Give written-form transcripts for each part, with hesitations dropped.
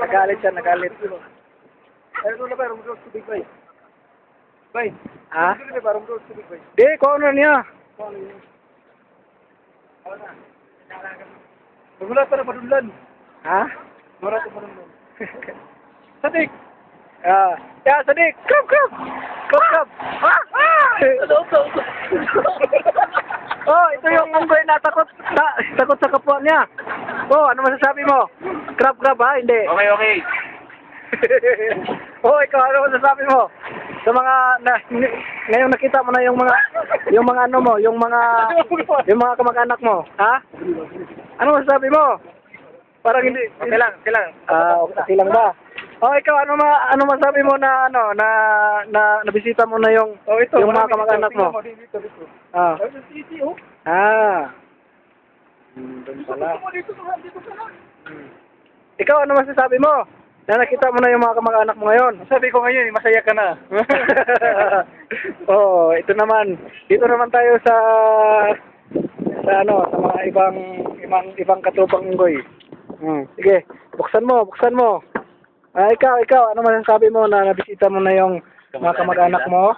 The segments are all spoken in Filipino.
Nagalit siya, nagalit. Ayun na ba, rum dos tubig bay. Bay. Ha? Ano ba, rum dos tubig bay. Di, kung ano niya. Wala pa na padunlan. Ha? Wala pa padunlan. Sadik. Ya, Sadik. Krab, krab. Krab, krab. Oh, ito yung unggoy na takot sa kapwa niya. Oh, ano masasabi mo? Krab, krab ha? Hindi. Okay, okay. Oh, ikaw ano masasabi mo? Sa mga ngayon nakita mo na yung mga ano mo, yung mga kamag-anak mo, ha? Ano masasabi mo? Parang hindi. Okay lang, okay lang. Okay lang ba? Oh, ikaw ano masabi mo na nabisita mo na yung yung mga kamag-anak mo? Ah. Doon pala. Ikaw ano masasabi mo? Na nakita mo na yung mga kamag-anak mo ngayon? Sabi ko ngayon, masaya ka na. Oh, ito naman. Dito naman tayo sa mga ibang katupang unggoy. Sige, buksan mo. Ikaw, ano masasabi mo na nabisita mo na yung mga kamag-anak mo?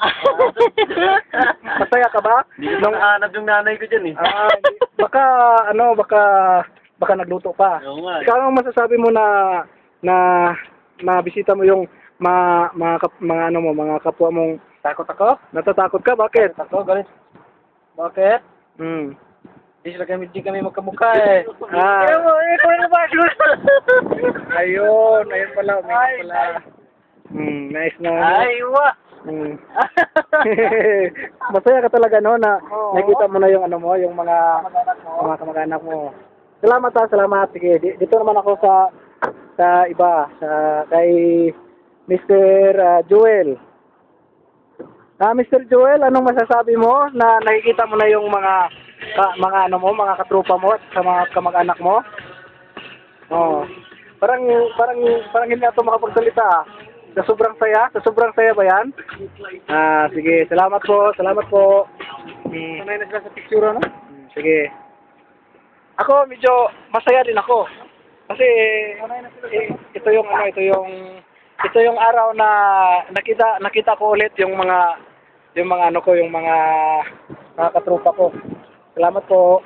Masaya ka ba? Nung hanap yung nanay ko dyan eh. Baka nagluto pa. Oo nga. Ikaw, ano masasabi mo na bisita mo yung mga kapwa mong Takot ako? natatakot ka? Bakit? Ako, galit. Bakit? Hindi kami magkamukha eh. Ayun pala, nice na. Ay, wa! Masaya ka talaga no na nakita mo na yung yung mga kamag-anak mo. Salamat. Sige, dito naman ako sa iba, kay Mr. Joel. Mr. Joel, anong masasabi mo na nakikita mo na yung mga katrupa mo at sa mga kamag-anak mo? Oh. Parang hindi na ito makapagsalita. Sa sobrang saya ba yan? Sige, salamat po. Sanay na sila sa picture, no? Sige. Ako medyo masaya din ako. Kasi ito yung araw na nakita ko ulit yung mga katrupa ko. Salamat po.